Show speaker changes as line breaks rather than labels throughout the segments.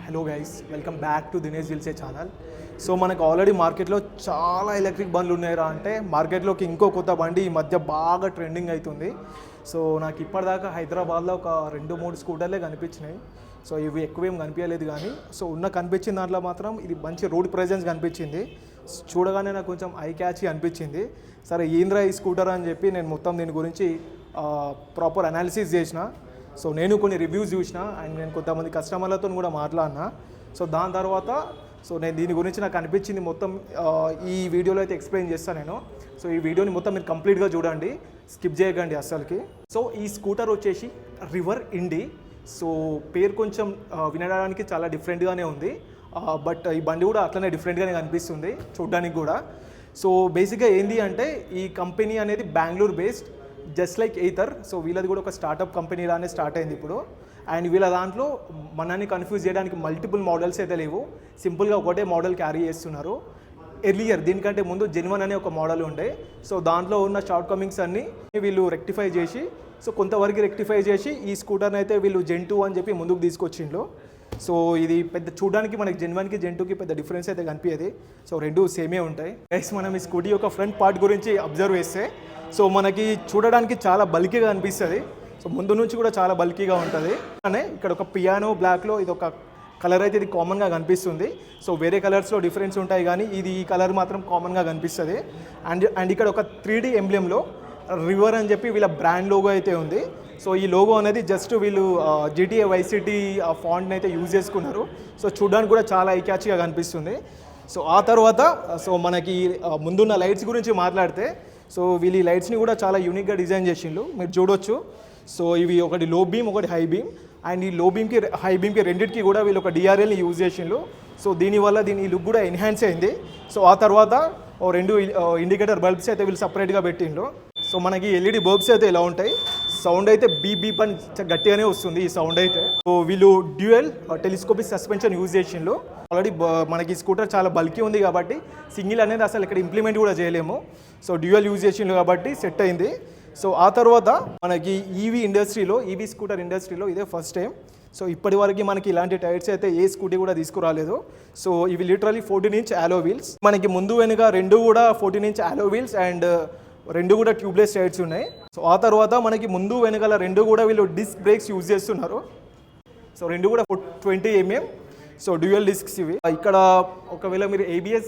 Hello guys, welcome back to Dinesh జిల్సే channel. So మనకు already మార్కెట్లో చాలా ఎలక్ట్రిక్ బండ్లు ఉన్నాయిరా అంటే మార్కెట్లోకి ఇంకో కొత్త బండి ఈ మధ్య బాగా ట్రెండింగ్ అవుతుంది. సో నాకు ఇప్పటిదాకా హైదరాబాద్లో ఒక 2-3 స్కూటర్లే కనిపించినాయి. సో ఇవి ఎక్కువేం కనిపించలేదు, కానీ సో కనిపించిన దాంట్లో మాత్రం ఇది మంచి రోడ్ ప్రెజెన్స్ కనిపించింది. చూడగానే నాకు కొంచెం ఐ క్యాచీ అనిపించింది. సరే ఏంద్రా ఈ స్కూటర్ అని చెప్పి నేను మొత్తం దీని గురించి ప్రాపర్ అనాలిసిస్ చేసిన. సో నేను కొన్ని రివ్యూస్ చూసిన అండ్ నేను కొంతమంది కస్టమర్లతో కూడా మాట్లాడినా. సో దాని తర్వాత నేను దీని గురించి నాకు అనిపించింది మొత్తం ఈ వీడియోలో అయితే ఎక్స్ప్లెయిన్ చేస్తాను నేను. సో ఈ వీడియోని మొత్తం మీరు కంప్లీట్గా చూడండి, స్కిప్ చేయకండి అస్సలకి. సో ఈ స్కూటర్ వచ్చేసి రివర్ ఇండి. సో పేరు కొంచెం వినడానికి చాలా డిఫరెంట్గానే ఉంది, బట్ ఈ బండి కూడా అట్లనే డిఫరెంట్గానే కనిపిస్తుంది చూడడానికి కూడా. సో బేసిక్గా ఏంది అంటే ఈ కంపెనీ అనేది Bengaluru based, just like Ather. So వీళ్ళది కూడా ఒక స్టార్టప్ కంపెనీ లానే స్టార్ట్ అయింది ఇప్పుడు. అండ్ వీళ్ళ దాంట్లో మనల్ని కన్ఫ్యూజ్ చేయడానికి మల్టిపుల్ మోడల్స్ అయితే లేవు, సింపుల్గా ఒకటే మోడల్ క్యారీ చేస్తున్నారు. ఎర్లియర్ దీనికంటే ముందు జెన్వన్ అనే ఒక మోడల్ ఉండే. సో దాంట్లో ఉన్న షార్ట్ కమింగ్స్ అన్నీ వీళ్ళు రెక్టిఫై చేసి, సో కొంతవరకు రెక్టిఫై చేసి ఈ స్కూటర్ని అయితే వీళ్ళు జెన్ 2 అని చెప్పి ముందుకు తీసుకొచ్చిండ్రు. సో ఇది పెద్ద చూడడానికి మనకి జెన్వన్కి జెన్ 2కి పెద్ద డిఫరెన్స్ అయితే కనిపించేది. సో రెండు సేమే ఉంటాయి. గైస్ మనం ఈ స్కూటీ యొక్క ఫ్రంట్ పార్ట్ గురించి అబ్జర్వ్ చేస్తే సో మనకి చూడడానికి చాలా బల్కీగా అనిపిస్తుంది. సో ముందు నుంచి కూడా చాలా బల్కీగా ఉంటుంది. అనే ఇక్కడ ఒక పియానో బ్లాక్లో ఇది ఒక కలర్ అయితే ఇది కామన్గా కనిపిస్తుంది. సో వేరే కలర్స్లో డిఫరెన్స్ ఉంటాయి, కానీ ఇది ఈ కలర్ మాత్రం కామన్గా కనిపిస్తుంది. అండ్ ఇక్కడ ఒక 3D ఎంబ్లెంలో రివర్ అని చెప్పి వీళ్ళ బ్రాండ్ లోగో అయితే ఉంది. సో ఈ లోగో అనేది జస్ట్ వీళ్ళు GTA Vice City ఫాంట్ని అయితే యూజ్ చేసుకున్నారు. సో చూడడానికి కూడా చాలా ఐ క్యాచ్గా కనిపిస్తుంది. సో ఆ తర్వాత మనకి ముందున్న లైట్స్ గురించి మాట్లాడితే, సో వీళ్ళు ఈ లైట్స్ని కూడా చాలా యూనిక్గా డిజైన్ చేసిండ్రు, మీరు చూడొచ్చు. సో ఇవి ఒకటి లో బీమ్, ఒకటి హై బీమ్. అండ్ ఈ లో బీమ్కి హై బీమ్కి రెండింటికి కూడా వీళ్ళు ఒక DRLని యూజ్ చేసిండ్రు. సో దీనివల్ల దీని లుక్ కూడా ఎన్హాన్స్ అయింది. సో ఆ తర్వాత 2 ఇండికేటర్ బల్బ్స్ అయితే వీళ్ళు సపరేట్గా పెట్టిండ్రు. సో మనకి LED బల్బ్స్ అయితే ఇలా ఉంటాయి. సౌండ్ అయితే బీప్ అని గట్టిగానే వస్తుంది ఈ సౌండ్ అయితే. సో వీళ్ళు డ్యూయల్ టెలిస్కోపిక్ సస్పెన్షన్ యూజ్ చేసిండ్రు. ఆల్రెడీ మనకి స్కూటర్ చాలా బల్కీ ఉంది కాబట్టి సింగిల్ అనేది అసలు ఇక్కడ ఇంప్లిమెంట్ కూడా చేయలేము. సో డ్యూయల్ యూజ్ చేసిండ్రు కాబట్టి సెట్ అయింది. సో ఆ తర్వాత మనకి ఈవీ స్కూటర్ ఇండస్ట్రీలో ఇదే ఫస్ట్ టైం. సో ఇప్పటి వరకు మనకి ఇలాంటి టైర్స్ అయితే ఏ స్కూటీ కూడా తీసుకురాలేదు. సో ఇవి లిటరలీ 14-inch అలో వీల్స్. మనకి ముందు వెనుక రెండు కూడా 14-inch అలో వీల్స్ అండ్ రెండు కూడా ట్యూబ్లెస్ టైర్స్ ఉన్నాయి. సో ఆ తర్వాత మనకి ముందు వెనుకల రెండు కూడా వీళ్ళు డిస్క్ బ్రేక్స్ యూజ్ చేస్తున్నారు. సో రెండు కూడా 20 mm. సో డ్యూయల్ డిస్క్స్ ఇవి. ఇక్కడ ఒకవేళ మీరు ABS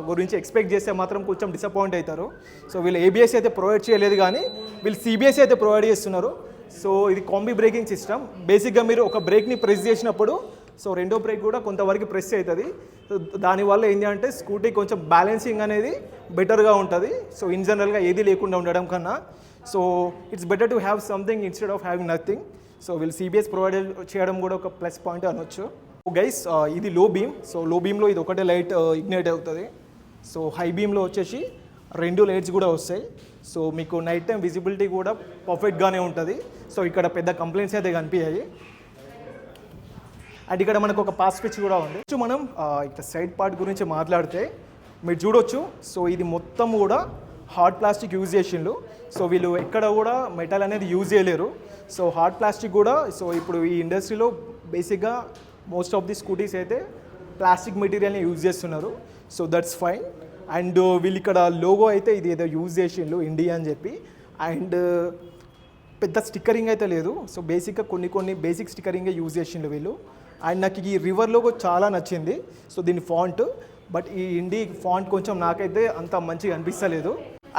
గురించి ఎక్స్పెక్ట్ చేస్తే మాత్రం కొంచెం డిసప్పాయింట్ అవుతారు. సో వీళ్ళు ABS అయితే ప్రొవైడ్ చేయలేదు, కానీ వీళ్ళు CBS అయితే ప్రొవైడ్ చేస్తున్నారు. సో ఇది కాంబీ బ్రేకింగ్ సిస్టమ్. బేసిక్గా మీరు ఒక బ్రేక్ని ప్రెస్ చేసినప్పుడు సో రెండో బ్రేక్ కూడా కొంతవరకు ప్రెస్ అవుతుంది. సో దానివల్ల ఏంటి అంటే స్కూటీ కొంచెం బ్యాలెన్సింగ్ అనేది బెటర్గా ఉంటుంది. సో ఇన్ జనరల్గా ఏది లేకుండా ఉండడం కన్నా so it's better to have something instead of having nothing. So వీళ్ళు CBS ప్రొవైడ్ చేయడం కూడా ఒక ప్లస్ పాయింట్ అనొచ్చు. గైస్ ఇది లో బీమ్. సో లో బీమ్లో ఇది ఒకటే లైట్ ఇగ్నైట్ అవుతుంది. సో హై బీమ్లో వచ్చేసి 2 లైట్స్ కూడా వస్తాయి. సో మీకు నైట్ టైం విజిబిలిటీ కూడా పర్ఫెక్ట్గానే ఉంటుంది. సో ఇక్కడ పెద్ద కంప్లైంట్స్ అయితే కనిపించాయి. అండ్ ఇక్కడ మనకు ఒక పాస్ స్విచ్ కూడా ఉంది. సో మనం ఇక్కడ సైడ్ పార్ట్ గురించి మాట్లాడితే మీరు చూడొచ్చు. సో ఇది మొత్తం కూడా హార్డ్ ప్లాస్టిక్ యూజ్ చేసిండ్రు. సో వీళ్ళు ఎక్కడ కూడా మెటల్ అనేది యూజ్ చేయలేరు. సో హార్డ్ ప్లాస్టిక్ కూడా సో ఇప్పుడు ఈ ఇండస్ట్రీలో బేసిక్గా మోస్ట్ ఆఫ్ ది స్కూటీస్ అయితే ప్లాస్టిక్ మెటీరియల్ని యూజ్ చేస్తున్నారు. So that's fine. అండ్ వీళ్ళు ఇక్కడ లోగో అయితే ఇది ఏదో యూజ్ చేసిండ్రు ఇండియా అని చెప్పి. అండ్ పెద్ద స్టిక్కరింగ్ అయితే లేదు. సో బేసిక్గా కొన్ని బేసిక్ స్టిక్కరింగే యూజ్ చేసిండ్రు వీళ్ళు. అండ్ నాకు ఈ రివర్ లోగో చాలా నచ్చింది. సో దీని ఫాంట్, బట్ ఈ ఇండి ఫాంట్ కొంచెం నాకైతే అంత మంచిగా అనిపిస్తలేదు.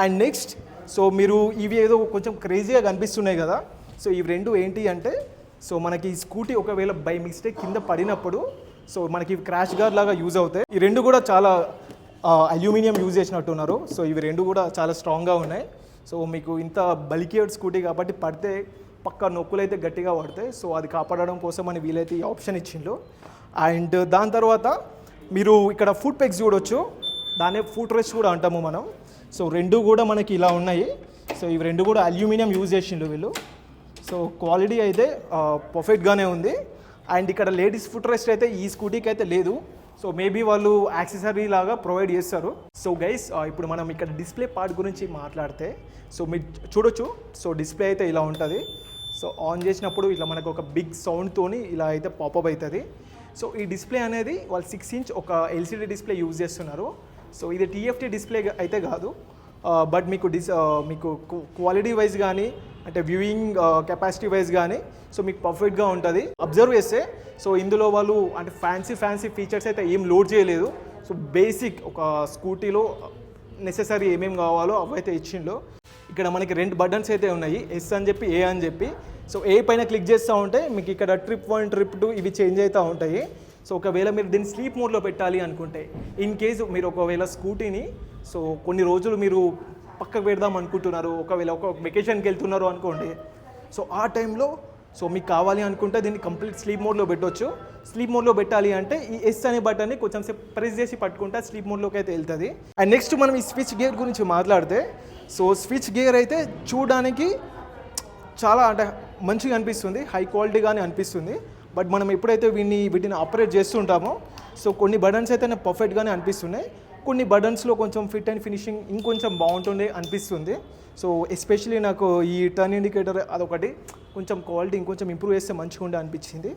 అండ్ నెక్స్ట్ సో మీరు ఇవి ఏదో కొంచెం క్రేజీగా కనిపిస్తున్నాయి కదా. సో ఇవి రెండు ఏంటి అంటే సో మనకి ఈ స్కూటీ ఒకవేళ బై మిస్టేక్ కింద పడినప్పుడు సో మనకి క్రాష్ గార్డ్ లాగా యూజ్ అవుతాయి. ఈ రెండు కూడా చాలా అల్యూమినియం యూజ్ చేసినట్టున్నారు. సో ఇవి రెండు కూడా చాలా స్ట్రాంగ్గా ఉన్నాయి. సో మీకు ఇంత బల్కియర్డ్ స్కూటీ కాబట్టి పడితే పక్క నొక్కులు అయితే గట్టిగా పడతాయి. సో అది కాపాడడం కోసం అని వీలైతే ఈ ఆప్షన్ ఇచ్చిండ్రు. అండ్ దాని తర్వాత మీరు ఇక్కడ ఫుట్ పెగ్స్ చూడొచ్చు, దాన్నే ఫుట్ రెస్ట్ కూడా అంటాము మనం. సో రెండు కూడా మనకి ఇలా ఉన్నాయి. సో ఇవి రెండు కూడా అల్యూమినియం యూజ్ చేసిండ్రు వీళ్ళు. సో క్వాలిటీ అయితే పర్ఫెక్ట్గానే ఉంది. అండ్ ఇక్కడ లేడీస్ ఫుట్ రెస్ట్ అయితే ఈ స్కూటీకి అయితే లేదు. సో మేబీ వాళ్ళు యాక్సెసరీ లాగా ప్రొవైడ్ చేస్తారు. సో గైస్ ఇప్పుడు మనం ఇక్కడ డిస్ప్లే పార్ట్ గురించి మాట్లాడితే సో మీరు చూడొచ్చు. సో డిస్ప్లే అయితే ఇలా ఉంటుంది. సో ఆన్ చేసినప్పుడు ఇట్లా మనకు ఒక బిగ్ సౌండ్తోని ఇలా అయితే పాపప్ అవుతుంది. సో ఈ డిస్ప్లే అనేది వాళ్ళు 6 ఇంచ్ ఒక ఎల్సిడి డిస్ప్లే యూజ్ చేస్తున్నారు. సో ఇది టీఎఫ్టీ డిస్ప్లే అయితే కాదు, బట్ మీకు క్వాలిటీ వైజ్ కానీ అంటే వ్యూయింగ్ కెపాసిటీ వైజ్ కానీ సో మీకు పర్ఫెక్ట్గా ఉంటుంది. అబ్జర్వ్ చేస్తే సో ఇందులో వాళ్ళు అంటే ఫ్యాన్సీ ఫీచర్స్ అయితే ఏం లోడ్ చేయలేదు. సో బేసిక్ ఒక స్కూటీలో నెసెసరీ ఏమేమి కావాలో అవైతే ఇచ్చిండ్లో. ఇక్కడ మనకి 2 బటన్స్ అయితే ఉన్నాయి, ఎస్ అని చెప్పి ఏ అని చెప్పి. సో ఏ పైన క్లిక్ చేస్తూ ఉంటే మీకు ఇక్కడ ట్రిప్ 1 ట్రిప్ 2 ఇవి చేంజ్ అవుతూ ఉంటాయి. సో ఒకవేళ మీరు దీన్ని స్లీప్ మోడ్లో పెట్టాలి అనుకుంటే, ఇన్ కేసు మీరు ఒకవేళ స్కూటీని సో కొన్ని రోజులు మీరు పక్కకు పెడదాం అనుకుంటున్నారు, ఒకవేళ ఒక వెకేషన్కి వెళ్తున్నారు అనుకోండి, సో ఆ టైంలో సో మీకు కావాలి అనుకుంటే దీన్ని కంప్లీట్ స్లీప్ మోడ్లో పెట్టవచ్చు. స్లీప్ మోడ్లో పెట్టాలి అంటే ఈ ఎస్ అనే బటన్ని కొంచెం సేపు ప్రెస్ చేసి పట్టుకుంటే స్లీప్ మోడ్లోకి అయితే వెళ్తుంది. అండ్ నెక్స్ట్ మనం ఈ స్విచ్ గేర్ గురించి మాట్లాడితే, సో స్విచ్ గేర్ అయితే చూడడానికి చాలా అంటే మంచిగా అనిపిస్తుంది, హై క్వాలిటీగానే అనిపిస్తుంది. బట్ మనం ఎప్పుడైతే వీటిని ఆపరేట్ చేస్తుంటామో సో కొన్ని బటన్స్ అయితే నాకు పర్ఫెక్ట్గానే అనిపిస్తున్నాయి, కొన్ని బటన్స్లో కొంచెం ఫిట్ అండ్ ఫినిషింగ్ ఇంకొంచెం బాగుంటుండే అనిపిస్తుంది. సో ఎస్పెషలీ నాకు ఈ టర్న్ ఇండికేటర్ అదొకటి కొంచెం క్వాలిటీ ఇంకొంచెం ఇంప్రూవ్ చేస్తే మంచిగా ఉండే అనిపించింది.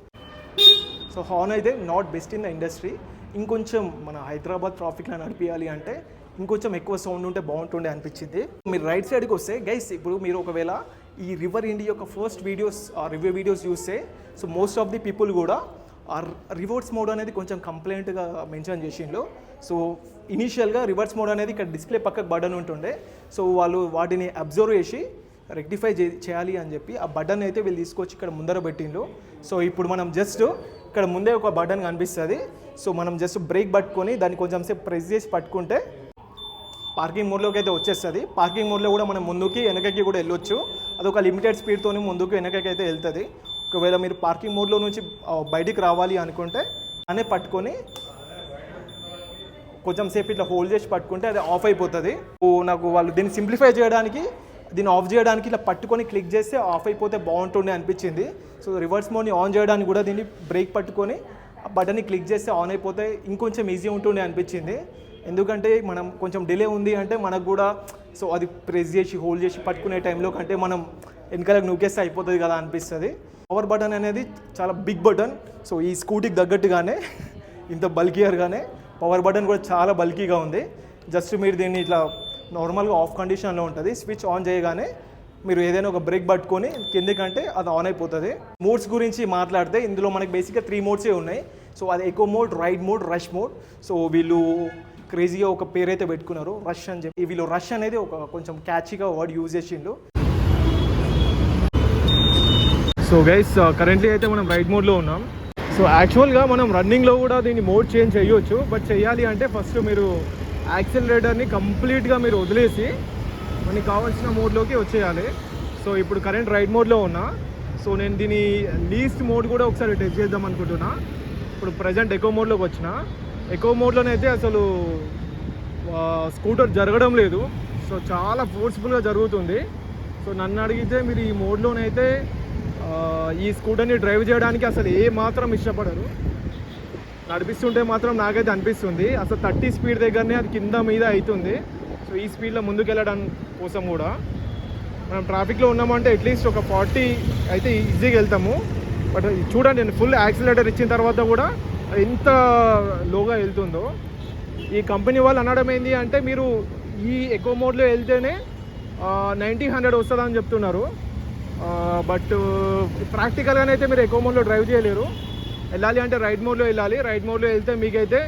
సో హార్న్ అయితే not best in the industry. ఇంకొంచెం మన హైదరాబాద్ ట్రాఫిక్లో నడిపించాలి అంటే ఇంకొంచెం ఎక్కువ సౌండ్ ఉంటే బాగుంటుండే అనిపించింది. మీరు రైట్ సైడ్కి వస్తే గైస్, ఇప్పుడు మీరు ఒకవేళ ఈ రివర్ ఇండియా యొక్క ఫస్ట్ వీడియోస్ రివ్యూ వీడియోస్ చూస్తే so most of the people కూడా రివర్స్ మోడ్ అనేది కొంచెం కంప్లైంట్గా మెన్షన్ చేసిండ్రు. సో ఇనీషియల్గా రివర్స్ మోడ్ అనేది ఇక్కడ డిస్ప్లే పక్కకు బటన్ ఉంటుండే, సో వాళ్ళు వాటిని అబ్జర్వ్ చేసి రెక్టిఫై చేయాలి అని చెప్పి ఆ బటన్ అయితే వీళ్ళు తీసుకొచ్చి ఇక్కడ ముందర పెట్టిండ్రు. సో ఇప్పుడు మనం జస్ట్ ఇక్కడ ముందే ఒక బటన్ కనిపిస్తుంది, సో మనం జస్ట్ బ్రేక్ పట్టుకొని దాన్ని కొంచెం సేపు ప్రెస్ చేసి పట్టుకుంటే పార్కింగ్ మోడ్లోకి అయితే వచ్చేస్తుంది. పార్కింగ్ మోడ్లో కూడా మనం ముందుకి వెనకకి కూడా వెళ్ళొచ్చు, అదొక లిమిటెడ్ స్పీడ్తో ముందుకు వెనకకి అయితే వెళ్తుంది. ఒకవేళ మీరు పార్కింగ్ మోడ్లో నుంచి బయటికి రావాలి అనుకుంటే అనే పట్టుకొని కొంచెం సేపు ఇట్లా హోల్డ్ చేసి పట్టుకుంటే అది ఆఫ్ అయిపోతుంది. నాకు వాళ్ళు దీన్ని సింప్లిఫై చేయడానికి, దీన్ని ఆఫ్ చేయడానికి ఇట్లా పట్టుకొని క్లిక్ చేస్తే ఆఫ్ అయిపోతే బాగుంటుండే అనిపించింది. సో రివర్స్ మోడ్ని ఆన్ చేయడానికి కూడా దీన్ని బ్రేక్ పట్టుకొని ఆ బటన్ని క్లిక్ చేస్తే ఆన్ అయిపోతే ఇంకొంచెం ఈజీ ఉంటుండే అనిపించింది. ఎందుకంటే మనం కొంచెం డిలే ఉంది అంటే మనకు కూడా సో అది ప్రెస్ చేసి హోల్డ్ చేసి పట్టుకునే టైంలో కంటే మనం వెనకాలకు నూకేస్తే అయిపోతుంది కదా అనిపిస్తుంది. పవర్ బటన్ అనేది చాలా బిగ్ బటన్, సో ఈ స్కూటీకి తగ్గట్టుగానే ఇంత బల్కియర్గానే పవర్ బటన్ కూడా చాలా బల్కీగా ఉంది. జస్ట్ మీరు దీన్ని ఇట్లా నార్మల్గా ఆఫ్ కండిషన్లో ఉంటుంది, స్విచ్ ఆన్ చేయగానే మీరు ఏదైనా ఒక బ్రేక్ పట్టుకొని కిందికంటే అది ఆన్ అయిపోతుంది. మోడ్స్ గురించి మాట్లాడితే ఇందులో మనకి బేసిక్గా 3 మోడ్సే ఉన్నాయి. సో అది eco mode, ride mode, rush mode. So వీళ్ళు క్రేజీగా ఒక పేరు అయితే పెట్టుకున్నారు, రష్ అని చెప్పి. వీళ్ళు రష్ అనేది ఒక కొంచెం క్యాచీగా వర్డ్ యూజ్ చేసిండు. సో గైస్ కరెంట్లీ అయితే మనం రైడ్ మోడ్లో ఉన్నాం. సో యాక్చువల్గా మనం రన్నింగ్లో కూడా దీన్ని మోడ్ చేంజ్ చేయొచ్చు, బట్ చేయాలి అంటే ఫస్ట్ మీరు యాక్సిలరేటర్ని కంప్లీట్గా మీరు వదిలేసి మనకి కావాల్సిన మోడ్లోకి వచ్చేయాలి. సో ఇప్పుడు కరెంట్ రైడ్ మోడ్లో ఉన్నా, సో నేను దీని లీస్ట్ మోడ్ కూడా ఒకసారి టెస్ట్ చేద్దాం అనుకుంటున్నా. ఇప్పుడు ప్రజెంట్ ఎకో మోడ్లోకి వచ్చిన, ఎకో మోడ్లోనైతే అసలు స్కూటర్ జరగడం లేదు, సో చాలా ఫోర్స్ఫుల్గా జరుగుతుంది. సో నన్ను అడిగితే మీరు ఈ మోడ్లోనైతే ఈ స్కూటర్ని డ్రైవ్ చేయడానికి అసలు ఏ మాత్రం ఇష్టపడరు. నడిపిస్తుంటే మాత్రం నాకైతే అనిపిస్తుంది అసలు 30 స్పీడ్ దగ్గరనే అది కింద మీద అవుతుంది. సో ఈ స్పీడ్లో ముందుకు వెళ్ళడం కోసం కూడా మనం ట్రాఫిక్లో ఉన్నామంటే అట్లీస్ట్ ఒక 40 అయితే ఈజీగా వెళ్తాము. బట్ చూడండి, నేను ఫుల్ యాక్సిలేటర్ ఇచ్చిన తర్వాత కూడా ఎంత లోగా వెళ్తుందో. ఈ కంపెనీ వాళ్ళు అనడం ఏంటి అంటే మీరు ఈ ఎకో మోడ్లో వెళ్తేనే 90-100 వస్తుందని చెప్తున్నారు. బట్ ప్రాక్టికల్గానే అయితే మీరు ఎకో మోడ్లో డ్రైవ్ చేయలేరు. వెళ్ళాలి అంటే రైడ్ మోడ్లో వెళ్ళాలి. రైడ్ మోడ్లో వెళ్తే మీకైతే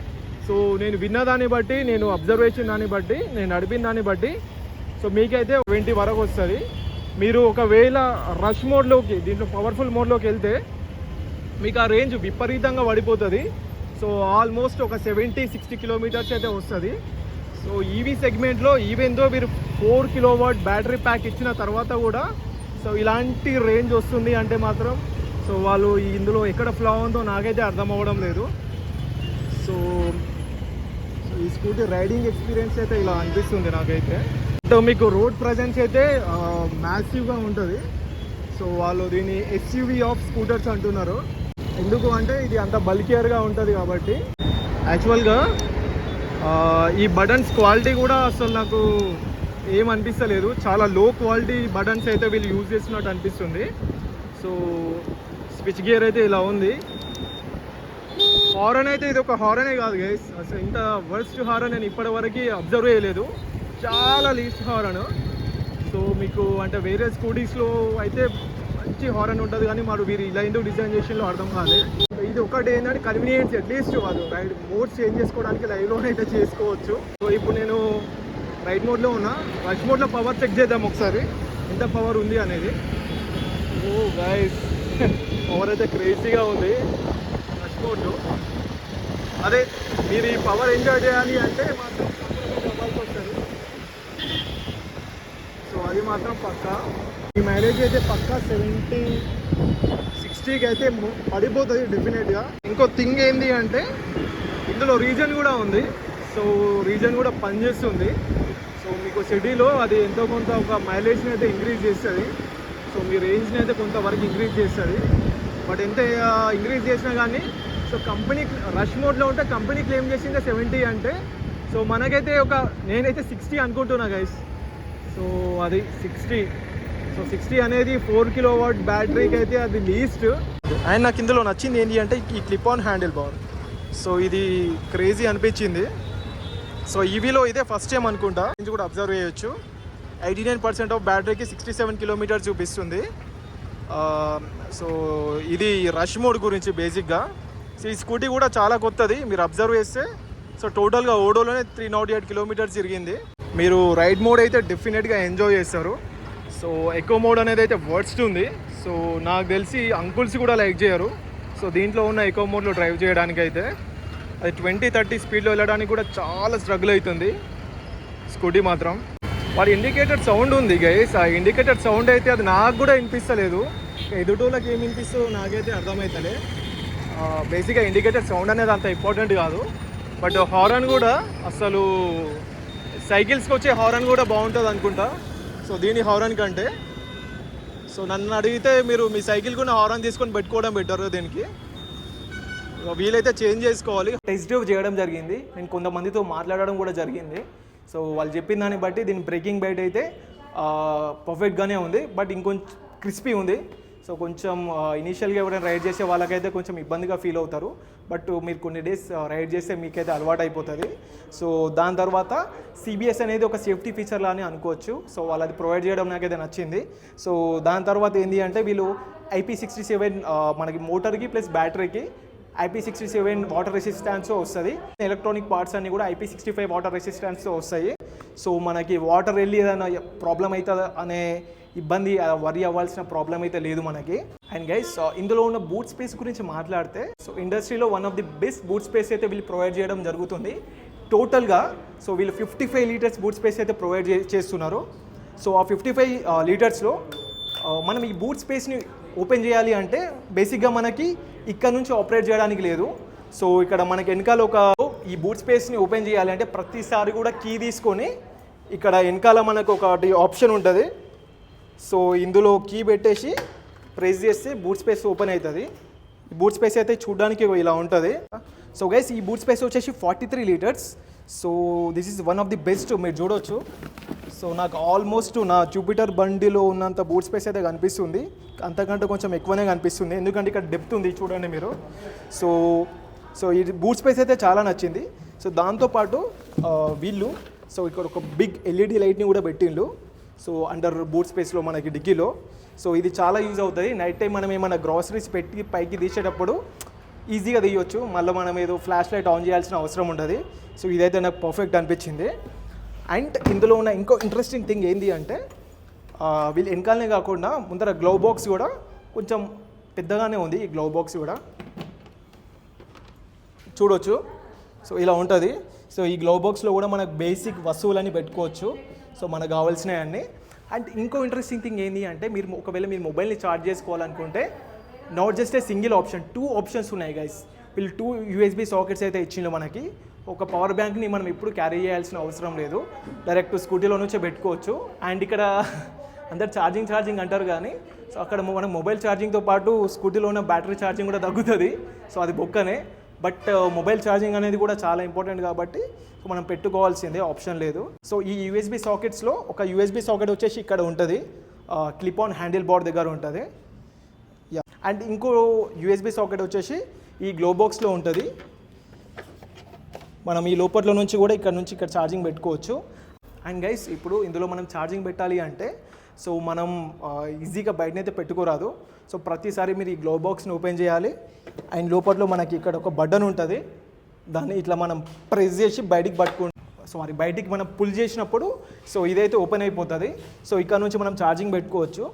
సో నేను విన్న దాన్ని బట్టి, నేను అబ్జర్వేషన్ దాన్ని బట్టి, నేను నడిపిన దాన్ని బట్టి సో మీకైతే 20 వరకు వస్తుంది. మీరు ఒకవేళ రష్ మోడ్లోకి, దీంట్లో పవర్ఫుల్ మోడ్లోకి వెళ్తే మీకు ఆ రేంజ్ విపరీతంగా పడిపోతుంది. సో ఆల్మోస్ట్ ఒక 70-60 కిలోమీటర్స్ అయితే వస్తుంది. సో ఈవీ సెగ్మెంట్లో ఈవెన్ దో మీరు 4 కిలోవాట్ బ్యాటరీ ప్యాక్ ఇచ్చిన తర్వాత కూడా సో ఇలాంటి రేంజ్ వస్తుంది అంటే మాత్రం సో వాళ్ళు ఇందులో ఎక్కడ ఫ్లా ఉందో నాకైతే అర్థం అవ్వడం లేదు. సో ఈ స్కూటీ రైడింగ్ ఎక్స్పీరియన్స్ అయితే ఇలా అనిపిస్తుంది నాకైతే. సో మీకు రోడ్ ప్రజెన్స్ అయితే మ్యాసివ్గా ఉంటుంది. సో వాళ్ళు దీన్ని ఎస్యూవీ ఆఫ్ స్కూటర్స్ అంటున్నారు. ఎందుకు అంటే ఇది అంత బల్కియర్గా ఉంటుంది కాబట్టి. యాక్చువల్గా ఈ బటన్స్ క్వాలిటీ కూడా అసలు నాకు ఏమనిపిస్తలేదు, చాలా లో క్వాలిటీ బటన్స్ అయితే వీళ్ళు యూజ్ చేస్తున్నట్టు అనిపిస్తుంది. సో స్విచ్ గేర్ అయితే ఇలా ఉంది. హారన్ అయితే ఇది ఒక హారనే కాదు గైస్, అసలు ఇంత వర్స్ట్ హారన్ నేను ఇప్పటి వరకు అబ్జర్వ్ చేయలేదు. చాలా లీస్ట్ హారన్. సో మీకు అంటే వేరే స్కూటీస్లో అయితే మంచి హారన్ ఉంటుంది, కానీ మరి వీరు ఇలా ఎందుకు డిజైన్ చేసినలో అర్థం కాలేదు. ఇది ఒకటి ఏంటంటే కన్వీనియన్స్ అట్లీస్ట్ కాదు, రైడ్ మోడ్ చేంజ్ చేసుకోవడానికి లైవ్లోనే అయితే చేసుకోవచ్చు. సో ఇప్పుడు నేను రైడ్ మోడ్లో ఉన్నా. రష్ మోడ్లో పవర్ చెక్ చేద్దాం ఒకసారి ఎంత పవర్ ఉంది అనేది. ఓ గైస్ పవర్ అయితే క్రేజీగా ఉంది రష్ మోడ్లో. అదే మీరు ఈ పవర్ ఎంజాయ్ చేయాలి అంటే మాత్రం అవ్వాల్సి వస్తుంది. సో అది మాత్రం పక్కా. ఈ మైలేజ్ అయితే పక్కా 70-60కి అయితే పడిపోతుంది డెఫినెట్గా. ఇంకో థింగ్ ఏంటి అంటే ఇందులో రీజన్ కూడా ఉంది. సో రీజన్ కూడా పనిచేస్తుంది. సో మీకు సిటీలో అది ఎంతో కొంత ఒక మైలేజ్ని అయితే ఇంక్రీజ్ చేస్తుంది. సో మీ రేంజ్ని అయితే కొంతవరకు ఇంక్రీజ్ చేస్తుంది. బట్ ఎంత ఇంక్రీజ్ చేసినా కానీ సో కంపెనీ రష్ మోడ్లో ఉంటే కంపెనీ క్లెయిమ్ చేసిందే 70 అంటే, సో మనకైతే నేనైతే 60 అనుకుంటున్నా గైస్. సో అది 60. సో 60 అనేది 4 kW బ్యాటరీకి అయితే అది లీస్ట్. అండ్ నాకు ఇందులో నచ్చింది ఏంటి అంటే ఈ clip on handle bar. So ఇది క్రేజీ అనిపించింది. సో ఈవీలో ఇదే ఫస్ట్ టైం అనుకుంటా, ఇది కూడా అబ్జర్వ్ చేయొచ్చు. 89% ఆఫ్ బ్యాటరీకి 67 km చూపిస్తుంది. సో ఇది రష్ మోడ్ గురించి బేసిక్గా. సో ఈ స్కూటీ కూడా చాలా కొత్తది, మీరు అబ్జర్వ్ చేస్తే. సో టోటల్గా ఓడోలోనే 308 km తిరిగింది. మీరు రైడ్ మోడ్ అయితే డెఫినెట్గా ఎంజాయ్ చేస్తారు. సో ఎకో మోడ్ అనేది అయితే వర్స్ట్ ఉంది. సో నాకు తెలిసి అంకుల్స్ కూడా లైక్ చేయరు. సో దీంట్లో ఉన్న ఎకో మోడ్లో డ్రైవ్ చేయడానికి అయితే అది 20-30 స్పీడ్లో వెళ్ళడానికి కూడా చాలా స్ట్రగుల్ అవుతుంది స్కూటీ మాత్రం. వాడి ఇండికేటర్ సౌండ్ ఉంది గైస్, ఆ ఇండికేటర్ సౌండ్ అయితే అది నాకు కూడా వినిపిస్తలేదు. ఎదుటోళ్ళకి ఏమి వినిపిస్తుందో నాకైతే అర్థమవుతలే. బేసిక్గా ఇండికేటర్ సౌండ్ అనేది అంత ఇంపార్టెంట్ కాదు, బట్ హారన్ కూడా అసలు సైకిల్స్కి వచ్చే హారన్ కూడా బాగుంటుంది అనుకుంటా. సో దీని హారన్ కంటే సో నన్ను అడిగితే మీరు మీ సైకిల్ కూడా హారన్ తీసుకొని పెట్టుకోవడం బెటర్. దీనికి వీలైతే చేంజ్ చేసుకోవాలి. టెస్ట్ డ్రైవ్ చేయడం జరిగింది, నేను కొంతమందితో మాట్లాడడం కూడా జరిగింది. సో వాళ్ళు చెప్పిన దాన్ని బట్టి దీని బ్రేకింగ్ బైట్ అయితే పర్ఫెక్ట్గానే ఉంది, బట్ ఇంకొంచెం క్రిస్పీ ఉంది. సో కొంచెం ఇనీషియల్గా ఎవరైనా రైడ్ చేసే వాళ్ళకైతే కొంచెం ఇబ్బందిగా ఫీల్ అవుతారు, బట్ మీరు కొన్ని డేస్ రైడ్ చేస్తే మీకైతే అలవాటు అయిపోతుంది. సో దాని తర్వాత సిబిఎస్ అనేది ఒక సేఫ్టీ ఫీచర్ లానే అనుకోవచ్చు. సో వాళ్ళు అది ప్రొవైడ్ చేయడం నాకైతే నచ్చింది. సో దాని తర్వాత ఏంటి అంటే వీళ్ళు IP67 మనకి మోటార్కి ప్లస్ బ్యాటరీకి IP67 వాటర్ రెసిస్టెన్స్ వస్తుంది. ఎలక్ట్రానిక్ పార్ట్స్ అన్నీ కూడా IP65 వాటర్ రెసిస్టెన్స్ వస్తాయి. సో మనకి వాటర్ వెళ్ళి ఏదైనా ప్రాబ్లం అవుతుంది అనే ఇబ్బంది వరి అవ్వాల్సిన ప్రాబ్లం అయితే లేదు మనకి. అండ్ గైస్ ఇందులో ఉన్న బూట్ స్పేస్ గురించి మాట్లాడితే సో ఇండస్ట్రీలో one of the best boot space అయితే వీళ్ళు ప్రొవైడ్ చేయడం జరుగుతుంది టోటల్గా. సో వీళ్ళు 55 లీటర్స్ బూట్ స్పేస్ అయితే ప్రొవైడ్ చేస్తున్నారు. సో ఆ 55 లీటర్స్లో మనం ఈ బూట్ స్పేస్ని ఓపెన్ చేయాలి అంటే బేసిక్గా మనకి ఇక్కడ నుంచి ఆపరేట్ చేయడానికి లేదు. సో ఇక్కడ మనకి వెనకాల ఈ బూట్ స్పేస్ని ఓపెన్ చేయాలి అంటే ప్రతిసారి కూడా కీ తీసుకొని ఇక్కడ వెనకాల మనకు ఒకటి ఆప్షన్ ఉంటుంది. సో ఇందులో కీ పెట్టేసి ప్రెస్ చేస్తే బూట్ స్పేస్ ఓపెన్ అవుతుంది. ఈ బూట్ స్పేస్ అయితే చూడడానికి ఇలా ఉంటుంది. సో గైస్ ఈ బూట్ స్పేస్ వచ్చేసి 43 litres. So this is one of the best, మీరు చూడవచ్చు. సో నాకు ఆల్మోస్ట్ నా జూపిటర్ బండిలో ఉన్నంత బూట్ స్పేస్ అయితే కనిపిస్తుంది, అంతకంటే కొంచెం ఎక్కువనే కనిపిస్తుంది, ఎందుకంటే ఇక్కడ డెప్త్ ఉంది చూడండి మీరు. సో ఈ బూట్ స్పేస్ అయితే చాలా నచ్చింది. సో దాంతోపాటు వీళ్ళు సో ఇక్కడ ఒక బిగ్ LED లైట్ని కూడా పెట్టిండు. సో అండర్ బూట్ స్పేస్లో మనకి డిక్కీలో. సో ఇది చాలా యూజ్ అవుతుంది. నైట్ టైం మనం ఏమైనా గ్రాసరీస్ పెట్టి పైకి తీసేటప్పుడు ఈజీగా తీయొచ్చు, మళ్ళీ మనం ఏదో ఫ్లాష్ లైట్ ఆన్ చేయాల్సిన అవసరం ఉంటుంది. సో ఇదైతే నాకు పర్ఫెక్ట్ అనిపించింది. అండ్ ఇందులో ఉన్న ఇంకో ఇంట్రెస్టింగ్ థింగ్ ఏంటి అంటే వీళ్ళు వెనకాలనే కాకుండా ముందర గ్లవ్ బాక్స్ కూడా కొంచెం పెద్దగానే ఉంది. ఈ గ్లవ్ బాక్స్ కూడా చూడవచ్చు. సో ఇలా ఉంటుంది. సో ఈ గ్లవ్ బాక్స్లో కూడా మనకు బేసిక్ వస్తువులని పెట్టుకోవచ్చు, సో మనకు కావాల్సినవి అన్నీ. అండ్ ఇంకో ఇంట్రెస్టింగ్ థింగ్ ఏంటి అంటే ఒకవేళ మీరు మొబైల్ని ఛార్జ్ చేసుకోవాలనుకుంటే not just a single option, 2 options ఉన్నాయి గైస్. వీళ్ళు 2 USB సాకెట్స్ అయితే ఇచ్చిండ్రు మనకి. ఒక పవర్ బ్యాంక్ని మనం ఎప్పుడు క్యారీ చేయాల్సిన అవసరం లేదు, డైరెక్ట్ స్కూటీలో నుంచే పెట్టుకోవచ్చు. అండ్ ఇక్కడ అందరు ఛార్జింగ్ అంటారు, కానీ సో అక్కడ మనం మొబైల్ ఛార్జింగ్తో పాటు స్కూటీలో ఉన్న బ్యాటరీ ఛార్జింగ్ కూడా తగ్గుతుంది. సో అది బొక్కనే, బట్ మొబైల్ ఛార్జింగ్ అనేది కూడా చాలా ఇంపార్టెంట్ కాబట్టి మనం పెట్టుకోవాల్సిందే, ఆప్షన్ లేదు. సో ఈ USB సాకెట్స్లో ఒక USB సాకెట్ వచ్చేసి ఇక్కడ ఉంటుంది, క్లిప్ ఆన్ హ్యాండిల్ బార్ దగ్గర ఉంటుంది. అండ్ ఇంకో USB సాకెట్ వచ్చేసి ఈ గ్లో బాక్స్లో ఉంటుంది. మనం ఈ లోపట్లో నుంచి కూడా ఇక్కడ ఛార్జింగ్ పెట్టుకోవచ్చు. అండ్ గైస్ ఇప్పుడు ఇందులో మనం ఛార్జింగ్ పెట్టాలి అంటే సో మనం ఈజీగా బయటనైతే పెట్టుకోరాదు. సో ప్రతిసారి మీరు ఈ గ్లో బాక్స్ని ఓపెన్ చేయాలి. అండ్ లోపట్లో మనకి ఇక్కడ ఒక బటన్ ఉంటుంది, దాన్ని ఇట్లా మనం ప్రెస్ చేసి బయటికి పట్టుకుంటాం. సో అది బయటికి మనం పుల్ చేసినప్పుడు సో ఇదైతే ఓపెన్ అయిపోతుంది. సో ఇక్కడ నుంచి మనం ఛార్జింగ్ పెట్టుకోవచ్చు.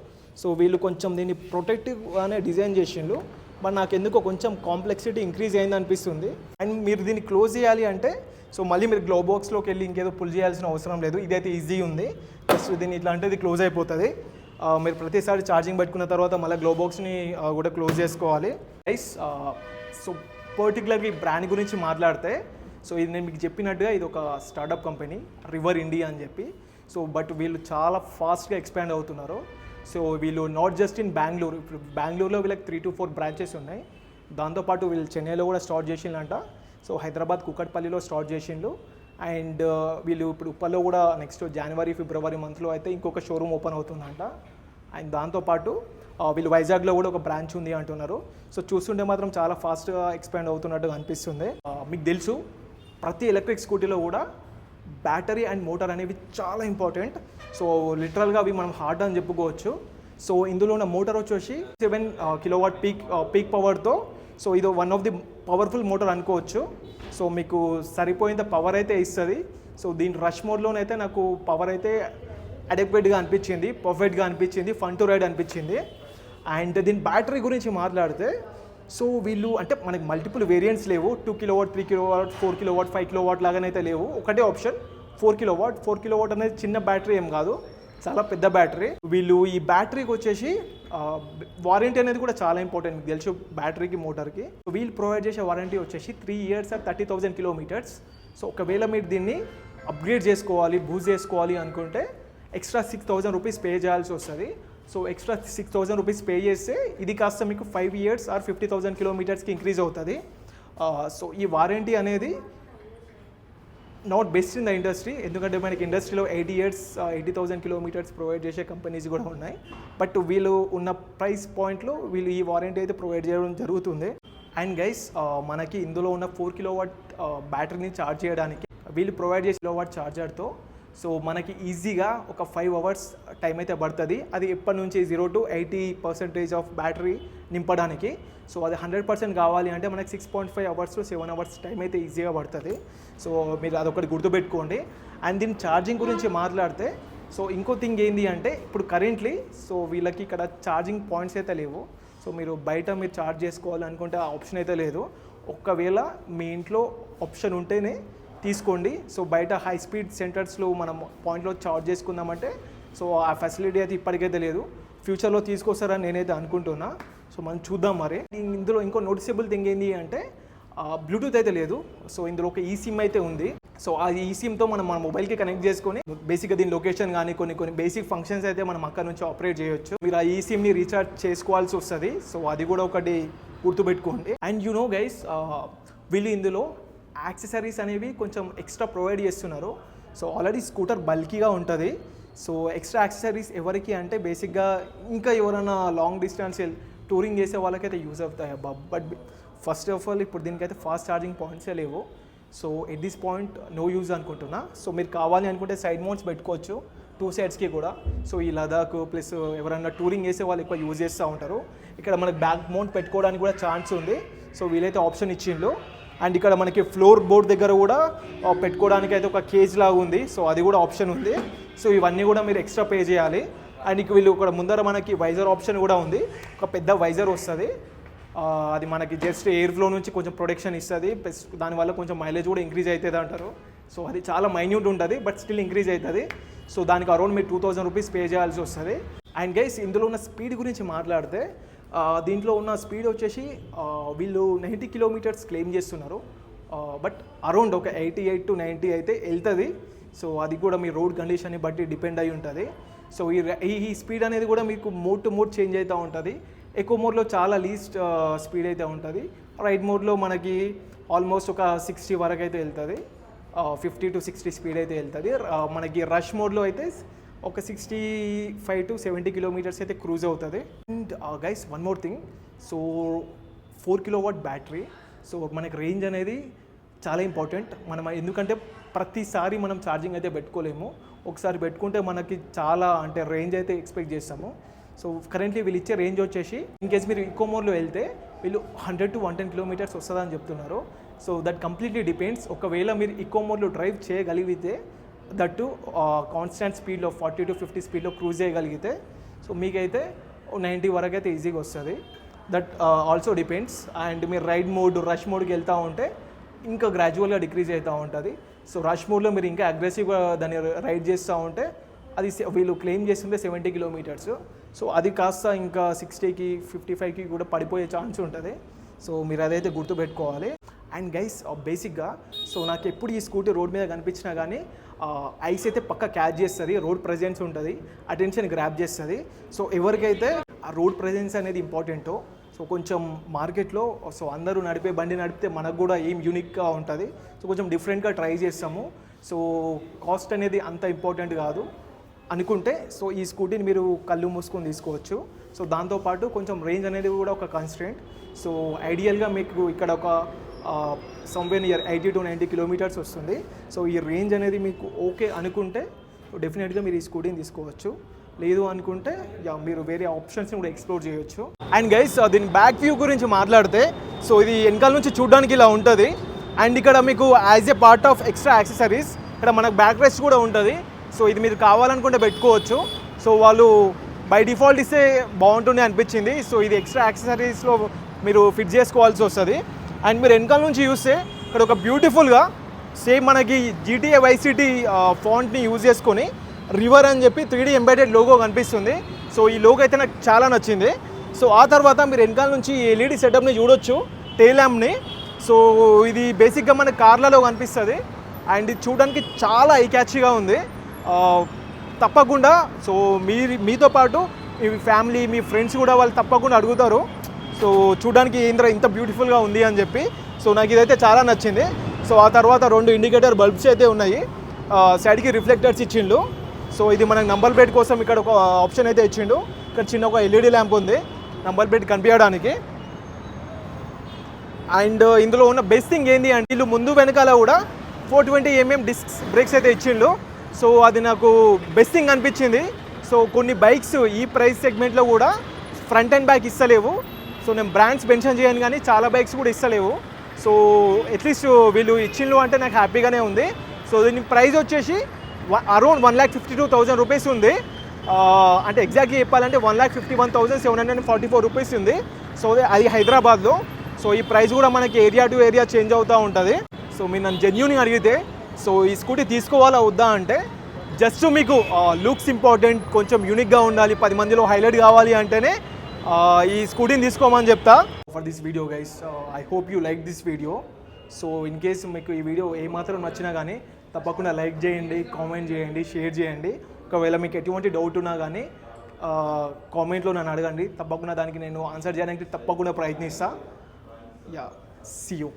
సో వీళ్ళు కొంచెం దీన్ని ప్రొటెక్టివ్గానే డిజైన్ చేసిండ్రు, బట్ నాకు ఎందుకో కొంచెం కాంప్లెక్సిటీ ఇంక్రీజ్ అయింది అనిపిస్తుంది. అండ్ మీరు దీన్ని క్లోజ్ చేయాలి అంటే సో మళ్ళీ మీరు గ్లో బాక్స్లోకి వెళ్ళి ఇంకేదో పుల్ చేయాల్సిన అవసరం లేదు. ఇదైతే ఈజీ ఉంది. జస్ట్ దీన్ని ఇట్లా అంటే ఇది క్లోజ్ అయిపోతుంది. మీరు ప్రతిసారి ఛార్జింగ్ పెట్టుకున్న తర్వాత మళ్ళీ గ్లో బాక్స్ని కూడా క్లోజ్ చేసుకోవాలి. గైస్ సో పర్టికులర్గా ఈ బ్రాండ్ గురించి మాట్లాడితే సో ఇది నేను మీకు చెప్పినట్టుగా ఇది ఒక స్టార్టప్ కంపెనీ రివర్ ఇండియా అని చెప్పి. సో బట్ వీళ్ళు చాలా ఫాస్ట్గా ఎక్స్పాండ్ అవుతున్నారు. సో వీళ్ళు నాట్ జస్ట్ ఇన్ బెంగళూరు, ఇప్పుడు బెంగళూరులో వీళ్ళకి 3 to 4 బ్రాంచెస్ ఉన్నాయి. దాంతోపాటు వీళ్ళు చెన్నైలో కూడా స్టార్ట్ చేసిండ్రంట. సో హైదరాబాద్ కుకట్పల్లిలో స్టార్ట్ చేసిండ్రు. అండ్ వీళ్ళు ఇప్పుడు ఉప్పల్లో కూడా నెక్స్ట్ జనవరి ఫిబ్రవరి మంత్లో అయితే ఇంకొక షోరూమ్ ఓపెన్ అవుతుందంట. అండ్ దాంతోపాటు వీళ్ళు వైజాగ్లో కూడా ఒక బ్రాంచ్ ఉంది అంటున్నారు. సో చూస్తుంటే మాత్రం చాలా ఫాస్ట్గా ఎక్స్పాండ్ అవుతున్నట్టుగా అనిపిస్తుంది. మీకు తెలుసు ప్రతి ఎలక్ట్రిక్ స్కూటీలో కూడా బ్యాటరీ అండ్ మోటార్ అనేవి చాలా ఇంపార్టెంట్. సో లిటరల్గా అవి మనం హార్డ్ అని చెప్పుకోవచ్చు. సో ఇందులో ఉన్న మోటార్ వచ్చేసి 7 కిలోవాట్ పీక్ పవర్తో సో ఇది one of the powerful motor అనుకోవచ్చు. సో మీకు సరిపోయేంత పవర్ అయితే ఇస్తుంది. సో దీని రష్ మోడ్లోనైతే నాకు పవర్ అయితే అడెక్వేట్గా అనిపించింది, పర్ఫెక్ట్గా అనిపించింది, ఫన్ టు రైడ్ అనిపించింది. అండ్ దీని బ్యాటరీ గురించి మాట్లాడితే సో వీళ్ళు అంటే మనకి మల్టిపుల్ వేరియంట్స్ లేవు. 2 కిలోవాట్, 3 కిలోవాట్, 4 కిలోవాట్, 5 కిలోవాట్ లాగానైతే లేవు. ఒకటే ఆప్షన్ 4 కిలోవాట్. 4 కిలోవాట్ అనేది చిన్న బ్యాటరీ ఏం కాదు, చాలా పెద్ద బ్యాటరీ. వీళ్ళు ఈ బ్యాటరీకి వచ్చేసి వారంటీ అనేది కూడా చాలా ఇంపార్టెంట్, మీకు తెలుసు బ్యాటరీకి మోటార్కి. వీళ్ళు ప్రొవైడ్ చేసే వారంటీ వచ్చేసి 3 years or 30,000 kilometers. సో ఒకవేళ మీరు దీన్ని అప్గ్రేడ్ చేసుకోవాలి, బూస్ట్ చేసుకోవాలి అనుకుంటే ఎక్స్ట్రా 6,000 rupees పే చేయాల్సి వస్తుంది. సో ఎక్స్ట్రా 6,000 rupees పే చేస్తే ఇది కాస్త మీకు 5 years or 50,000 kilometersకి ఇంక్రీజ్ అవుతుంది. సో ఈ వారంటీ అనేది not best in the industry, ఎందుకంటే మనకి ఇండస్ట్రీలో 80 years 80,000 kilometers ప్రొవైడ్ చేసే కంపెనీస్ కూడా ఉన్నాయి. బట్ వీళ్ళు ఉన్న ప్రైస్ పాయింట్లో వీళ్ళు ఈ వారంటీ అయితే ప్రొవైడ్ చేయడం జరుగుతుంది. అండ్ గైస్ మనకి ఇందులో ఉన్న 4 kilowatt బ్యాటరీని ఛార్జ్ చేయడానికి వీళ్ళు ప్రొవైడ్ చేసే కిలోవాట్ ఛార్జర్తో సో మనకి ఈజీగా ఒక 5 hours టైం అయితే పడుతుంది. అది ఎప్పటి నుంచి 0 to 80% ఆఫ్ బ్యాటరీ నింపడానికి. సో అది 100% కావాలి అంటే మనకి 6.5 hours to 7 hours టైం అయితే ఈజీగా పడుతుంది. సో మీరు అదొకటి గుర్తుపెట్టుకోండి. అండ్ దీని ఛార్జింగ్ గురించి మాట్లాడితే సో ఇంకో థింగ్ ఏంటి అంటే ఇప్పుడు కరెంట్లీ సో వీళ్ళకి ఇక్కడ ఛార్జింగ్ పాయింట్స్ అయితే లేవు. సో మీరు బయట మీరు ఛార్జ్ చేసుకోవాలనుకుంటే ఆ ఆప్షన్ అయితే లేదు. ఒకవేళ మీ ఇంట్లో ఆప్షన్ ఉంటేనే తీసుకోండి. సో బయట హై స్పీడ్ సెంటర్స్లో మనం పాయింట్లో ఛార్జ్ చేసుకుందామంటే సో ఆ ఫెసిలిటీ అయితే ఇప్పటికైతే లేదు. ఫ్యూచర్లో తీసుకొస్తారని నేనైతే అనుకుంటున్నా. సో మనం చూద్దాం. మరి ఇందులో ఇంకో నోటిసబుల్ థింగ్ ఏంటి అంటే బ్లూటూత్ అయితే లేదు. సో ఇందులో ఒక ఈసిమ్ అయితే ఉంది. సో ఆ ఈసిమ్తో మనం మన మొబైల్కి కనెక్ట్ చేసుకొని బేసిక్గా దీని లొకేషన్ కానీ కొన్ని బేసిక్ ఫంక్షన్స్ అయితే మనం అక్కడ నుంచి ఆపరేట్ చేయొచ్చు. మీరు ఆ ఈసిమ్ని రీఛార్జ్ చేసుకోవాల్సి వస్తుంది. సో అది కూడా ఒకటి గుర్తుపెట్టుకోండి. అండ్ యు నో గైస్ వీళ్ళు ఇందులో యాక్సెసరీస్ అనేవి కొంచెం ఎక్స్ట్రా ప్రొవైడ్ చేస్తున్నారు. సో ఆల్రెడీ స్కూటర్ బల్కీగా ఉంటుంది. సో ఎక్స్ట్రా యాక్సెసరీస్ ఎవరికి అంటే బేసిక్గా ఇంకా ఎవరైనా లాంగ్ డిస్టెన్స్ టూరింగ్ చేసే వాళ్ళకైతే యూజ్ అవుతాయి. బట్ ఫస్ట్ ఆఫ్ ఆల్ ఇప్పుడు దీనికైతే ఫాస్ట్ ఛార్జింగ్ పాయింట్సే లేవు. So at this point no use అనుకుంటున్నా. సో మీరు కావాలి అనుకుంటే సైడ్ మౌంట్స్ పెట్టుకోవచ్చు 2 sides కూడా. సో ఈ లదాఖ్ ప్లస్ ఎవరైనా టూరింగ్ చేసే వాళ్ళు ఎక్కువ యూజ్ చేస్తూ ఉంటారు. ఇక్కడ మనకి బ్యాక్ మౌంట్ పెట్టుకోవడానికి కూడా ఛాన్స్ ఉంది. సో వీలైతే ఆప్షన్ ఇచ్చిండ్రు. అండ్ ఇక్కడ మనకి ఫ్లోర్ బోర్డ్ దగ్గర కూడా పెట్టుకోవడానికి అయితే ఒక కేజ్ లాగా ఉంది. సో అది కూడా ఆప్షన్ ఉంది. సో ఇవన్నీ కూడా మీరు ఎక్స్ట్రా పే చేయాలి. అండ్ వీళ్ళు ఇక్కడ ముందర మనకి వైజర్ ఆప్షన్ కూడా ఉంది. ఒక పెద్ద వైజర్ వస్తుంది. అది మనకి జస్ట్ ఎయిర్ ఫ్లో నుంచి కొంచెం ప్రొటెక్షన్ ఇస్తుంది. ప్లస్ దానివల్ల కొంచెం మైలేజ్ కూడా ఇంక్రీజ్ అవుతుంది అంటారు. సో అది చాలా మైన్యూట్ ఉంటుంది, బట్ స్టిల్ ఇంక్రీజ్ అవుతుంది. సో దానికి అరౌండ్ మీరు 2,000 rupees పే చేయాల్సి వస్తుంది. అండ్ గైస్ ఇందులో ఉన్న స్పీడ్ గురించి మాట్లాడితే దీంట్లో ఉన్న స్పీడ్ వచ్చేసి వీళ్ళు 90 kilometers క్లెయిమ్ చేస్తున్నారు. బట్ అరౌండ్ ఒక 88 to 90 అయితే వెళ్తుంది. సో అది కూడా మీ రోడ్ కండిషన్ని బట్టి డిపెండ్ అయి ఉంటుంది. సో ఈ స్పీడ్ అనేది కూడా మీకు మోడ్ టు మోడ్ చేంజ్ అవుతూ ఉంటుంది. ఎక్కువ మోడ్లో చాలా లీస్ట్ స్పీడ్ అయితే ఉంటుంది. రైడ్ మోడ్లో మనకి ఆల్మోస్ట్ ఒక 60 వరకు అయితే వెళ్తుంది. 50 to 60 స్పీడ్ అయితే వెళ్తుంది. మనకి రష్ మోడ్లో అయితే ఒక 65 to 70 kilometers అయితే క్రూజ్ అవుతుంది. And guys one more thing. So 4 kilowatt battery. So మనకి రేంజ్ అనేది చాలా ఇంపార్టెంట్. మనం ఎందుకంటే ప్రతిసారి మనం ఛార్జింగ్ అయితే పెట్టుకోలేము, ఒకసారి పెట్టుకుంటే మనకి చాలా అంటే రేంజ్ అయితే ఎక్స్పెక్ట్ చేస్తాము. సో కరెంట్లీ వీళ్ళు ఇచ్చే రేంజ్ వచ్చేసి ఇన్ కేస్ మీరు ఈకో మోడ్లో వెళ్తే వీళ్ళు 100 to 110 కిలోమీటర్స్ వస్తుందని చెప్తున్నారు. So that completely depends. ఒకవేళ మీరు ఈకో మోడ్లో డ్రైవ్ చేయగలిగితే, దట్టు కాన్స్టెంట్ స్పీడ్లో 40 to 50 స్పీడ్లో క్రూజ్ చేయగలిగితే సో మీకైతే 90 వరకు అయితే ఈజీగా వస్తుంది. That also depends. అండ్ మీరు రైడ్ మోడ్, రష్ మోడ్కి వెళ్తూ ఉంటే ఇంకా గ్రాడ్యువల్గా డిక్రీజ్ అవుతూ ఉంటుంది. సో రష్ మోడ్లో మీరు ఇంకా అగ్రెసివ్గా దాన్ని రైడ్ చేస్తూ ఉంటే అది వీళ్ళు క్లెయిమ్ చేస్తుంటే 70 కిలోమీటర్స్. సో అది కాస్త ఇంకా 60కి 55కి కూడా పడిపోయే ఛాన్స్ ఉంటుంది. సో మీరు అదైతే గుర్తుపెట్టుకోవాలి. అండ్ గైస్ బేసిక్గా సో నాకు ఎప్పుడు ఈ స్కూటీ రోడ్ మీద కనిపించినా కానీ ఐస్ అయితే పక్క క్యాచ్ చేస్తుంది, రోడ్ ప్రెజెన్స్ ఉంటుంది, అటెన్షన్ గ్రాప్ చేస్తుంది. సో ఎవరికైతే ఆ రోడ్ ప్రెజెన్స్ అనేది ఇంపార్టెంటో, సో కొంచెం మార్కెట్లో సో అందరూ నడిపే బండి నడిపితే మనకు కూడా ఏం యూనిక్గా ఉంటుంది, సో కొంచెం డిఫరెంట్గా ట్రై చేస్తాము. సో కాస్ట్ అనేది అంత ఇంపార్టెంట్ కాదు అనుకుంటే సో ఈ స్కూటీని మీరు కళ్ళు మూసుకొని తీసుకోవచ్చు. సో దాంతోపాటు కొంచెం రేంజ్ అనేది కూడా ఒక కన్స్ట్రెంట్. సో ఐడియల్గా మీకు ఇక్కడ ఒక సమ్వేర్ నియర్ 80 to 90 కిలోమీటర్స్ వస్తుంది. సో ఈ రేంజ్ అనేది మీకు ఓకే అనుకుంటే డెఫినెట్గా మీరు ఈ స్కూటీని తీసుకోవచ్చు. లేదు అనుకుంటే మీరు వేరే ఆప్షన్స్ని కూడా ఎక్స్ప్లోర్ చేయొచ్చు. అండ్ గైస్ దీని బ్యాక్ వ్యూ గురించి మాట్లాడితే సో ఇది వెనకాల నుంచి చూడడానికి ఇలా ఉంటుంది. అండ్ ఇక్కడ మీకు as a part of extra accessories ఇక్కడ మనకు బ్యాక్ రెస్ట్ కూడా ఉంటుంది. సో ఇది మీరు కావాలనుకుంటే పెట్టుకోవచ్చు. సో వాళ్ళు బై డిఫాల్ట్ ఇస్తే బాగుంటుంది అనిపించింది. సో ఇది ఎక్స్ట్రా యాక్సెసరీస్లో మీరు ఫిట్ చేసుకోవాల్సి వస్తుంది. అండ్ మీరు వెనకాల నుంచి చూస్తే ఇక్కడ ఒక బ్యూటిఫుల్గా సేమ్ మనకి GTA Vice City ఫాంట్ని యూజ్ చేసుకొని రివర్ అని చెప్పి 3D ఎంబెడెడ్ లోగో కనిపిస్తుంది. సో ఈ లోగో అయితే నాకు చాలా నచ్చింది. సో ఆ తర్వాత మీరు వెనకాల నుంచి LED సెటప్ని చూడొచ్చు, టెయిల్ ల్యాంప్ని. సో ఇది బేసిక్గా మన కార్లలో కనిపిస్తుంది. అండ్ ఇది చూడడానికి చాలా ఐ క్యాచీగా ఉంది. తప్పకుండా సో మీతో పాటు మీ ఫ్యామిలీ, మీ ఫ్రెండ్స్ కూడా వాళ్ళు తప్పకుండా అడుగుతారు సో చూడడానికి ఏంద్ర ఇంత బ్యూటిఫుల్గా ఉంది అని చెప్పి. సో నాకు ఇదైతే చాలా నచ్చింది. సో ఆ తర్వాత 2 ఇండికేటర్ బల్బ్స్ అయితే ఉన్నాయి, సైడ్కి రిఫ్లెక్టర్స్ ఇచ్చిండు. సో ఇది మనకు నంబర్ ప్లేట్ కోసం ఇక్కడ ఒక ఆప్షన్ అయితే ఇచ్చిండు. ఇక్కడ చిన్న ఒక LED ల్యాంప్ ఉంది నంబర్ ప్లేట్ కనిపించడానికి. అండ్ ఇందులో ఉన్న బెస్ట్ థింగ్ ఏంటి అంటే వీళ్ళు ముందు వెనకాల కూడా 420mm డిస్క్ బ్రేక్స్ అయితే ఇచ్చిండు. సో అది నాకు బెస్ట్ థింగ్ అనిపించింది. సో కొన్ని బైక్స్ ఈ ప్రైస్ సెగ్మెంట్లో కూడా ఫ్రంట్ అండ్ బ్యాక్ ఇస్తలేవు. సో నేను బ్రాండ్స్ మెన్షన్ చేయను కానీ చాలా బైక్స్ కూడా ఇస్తలేవు. సో అట్లీస్ట్ వీళ్ళు ఇచ్చిండ్రు అంటే నాకు హ్యాపీగానే ఉంది. సో దీని ప్రైస్ వచ్చేసి అరౌండ్ 1,52,000 రూపీస్ ఉంది. అంటే ఎగ్జాక్ట్గా చెప్పాలంటే 1,51,744 రూపీస్ ఉంది. సో అది హైదరాబాద్లో. సో ఈ ప్రైస్ కూడా మనకి ఏరియా టు ఏరియా చేంజ్ అవుతూ ఉంటుంది. సో మీరు నన్ను జెన్యూన్గా అడిగితే సో ఈ స్కూటీ తీసుకోవాలా వద్దా అంటే జస్ట్ మీకు లుక్స్ ఇంపార్టెంట్, కొంచెం యూనిక్గా ఉండాలి, 10 మందిలో హైలైట్ కావాలి అంటేనే ఈ స్కూటీని తీసుకోమని చెప్తా. For this video guys, I hope you like this video. So in case మీకు ఈ వీడియో ఏమాత్రం నచ్చినా కానీ తప్పకుండా లైక్ చేయండి, కామెంట్ చేయండి, షేర్ చేయండి. ఒకవేళ మీకు ఎటువంటి డౌట్ ఉన్నా కానీ కామెంట్లో నన్ను అడగండి, తప్పకుండా దానికి నేను ఆన్సర్ చేయడానికి తప్పకుండా ప్రయత్నిస్తాను. Yeah, see you.